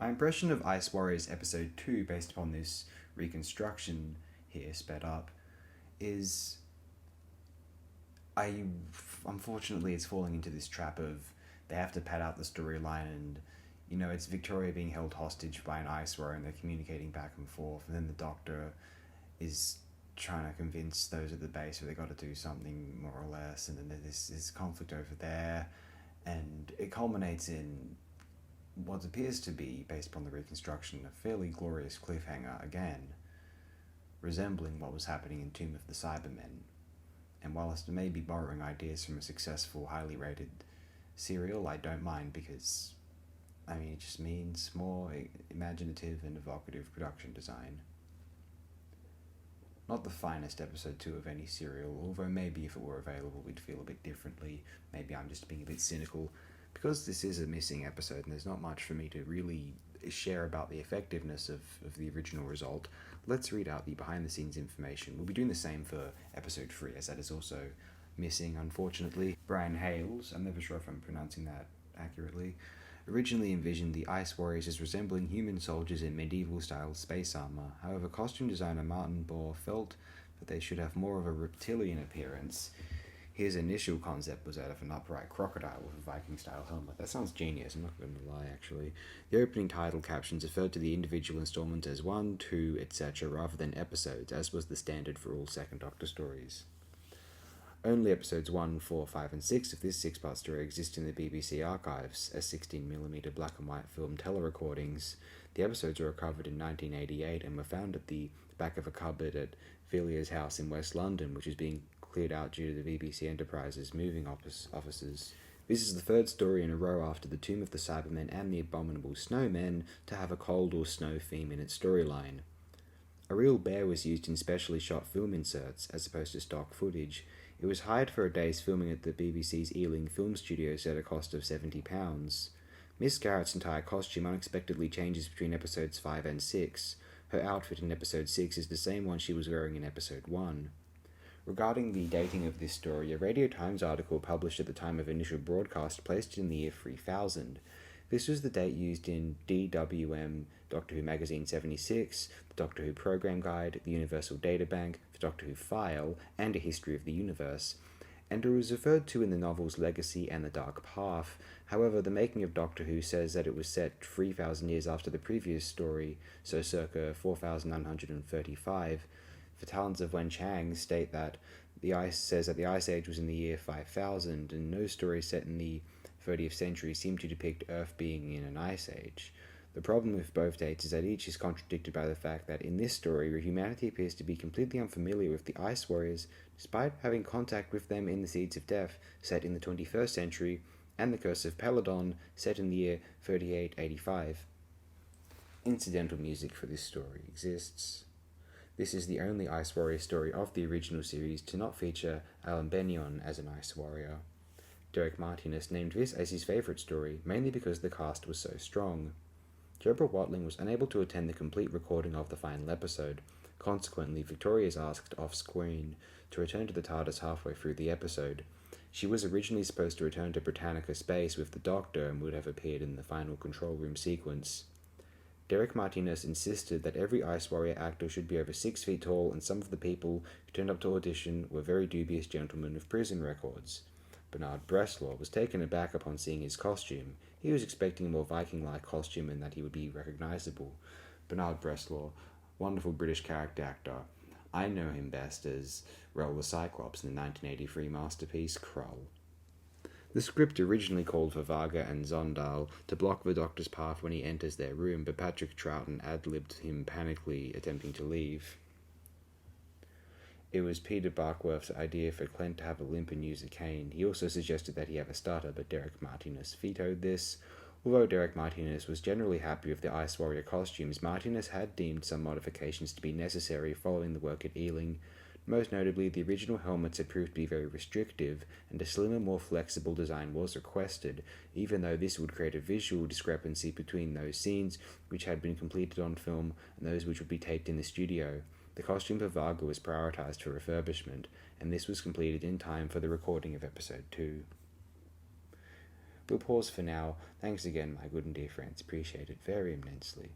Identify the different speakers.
Speaker 1: My impression of Ice Warriors Episode 2, based upon this reconstruction here sped up, is unfortunately it's falling into this trap of they have to pad out the storyline, and it's Victoria being held hostage by an ice warrior and they're communicating back and forth, and then the Doctor is trying to convince those at the base that they got to do something more or less, and then there's this conflict over there, and it culminates in what appears to be, based upon the reconstruction, a fairly glorious cliffhanger again, resembling what was happening in Tomb of the Cybermen. And whilst it may be borrowing ideas from a successful, highly rated serial, I don't mind, because it just means more imaginative and evocative production design. Not the finest episode 2 of any serial, although maybe if it were available we'd feel a bit differently. Maybe I'm just being a bit cynical. Because this is a missing episode and there's not much for me to really share about the effectiveness of the original result, let's read out the behind-the-scenes information. We'll be doing the same for episode 3, as that is also missing, unfortunately. Brian Hayles, I'm never sure if I'm pronouncing that accurately, originally envisioned the Ice Warriors as resembling human soldiers in medieval-style space armor. However, costume designer Martin Bohr felt that they should have more of a reptilian appearance. His initial concept was that of an upright crocodile with a Viking-style helmet. That sounds genius, I'm not going to lie, actually. The opening title captions referred to the individual installments as 1, 2, etc., rather than episodes, as was the standard for all Second Doctor stories. Only episodes 1, 4, 5, and 6 of this 6-part story exist in the BBC archives as 16mm black and white film telerecordings. The episodes were recovered in 1988 and were found at the back of a cupboard at Villiers House in West London, which is being cleared out due to the BBC Enterprise's moving offices. This is the third story in a row after the Tomb of the Cybermen and the Abominable Snowmen to have a cold or snow theme in its storyline. A real bear was used in specially shot film inserts, as opposed to stock footage. It was hired for a day's filming at the BBC's Ealing Film Studios at a cost of £70. Miss Garrett's entire costume unexpectedly changes between episodes 5 and 6. Her outfit in episode 6 is the same one she was wearing in episode 1. Regarding the dating of this story, a Radio Times article published at the time of initial broadcast placed it in the year 3000. This was the date used in DWM Doctor Who Magazine 76, the Doctor Who Program Guide, the Universal Databank, the Doctor Who File, and a History of the Universe, and it was referred to in the novels Legacy and The Dark Path. However, the Making of Doctor Who says that it was set 3,000 years after the previous story, so circa 4,935. For Talons of Wen Chang state that the Ice Age was in the year 5000, and no stories set in the 30th century seem to depict Earth being in an ice age. The problem with both dates is that each is contradicted by the fact that in this story, where humanity appears to be completely unfamiliar with the Ice Warriors, despite having contact with them in the Seeds of Death, set in the 21st century, and the Curse of Peladon, set in the year 3885. Incidental music for this story exists. This is the only Ice Warrior story of the original series to not feature Alan Bennion as an Ice Warrior. Derek Martinus named this as his favourite story, mainly because the cast was so strong. Deborah Watling was unable to attend the complete recording of the final episode. Consequently, Victoria is asked off-screen to return to the TARDIS halfway through the episode. She was originally supposed to return to Britannica Space with the Doctor and would have appeared in the final control room sequence. Derek Martinus insisted that every Ice Warrior actor should be over 6 feet tall, and some of the people who turned up to audition were very dubious gentlemen with prison records. Bernard Breslaw was taken aback upon seeing his costume. He was expecting a more Viking-like costume and that he would be recognisable. Bernard Breslaw, wonderful British character actor. I know him best as Rel the Cyclops in the 1983 masterpiece Krull. The script originally called for Varga and Zondal to block the Doctor's path when he enters their room, but Patrick Troughton ad-libbed him panically attempting to leave. It was Peter Barkworth's idea for Clent to have a limp and use a cane. He also suggested that he have a stutter, but Derek Martinus vetoed this. Although Derek Martinus was generally happy with the Ice Warrior costumes, Martinus had deemed some modifications to be necessary following the work at Ealing. Most notably, the original helmets had proved to be very restrictive, and a slimmer, more flexible design was requested, even though this would create a visual discrepancy between those scenes which had been completed on film and those which would be taped in the studio. The costume for Varga was prioritised for refurbishment, and this was completed in time for the recording of episode 2. we'll pause for now. Thanks again, my good and dear friends. Appreciate it very immensely.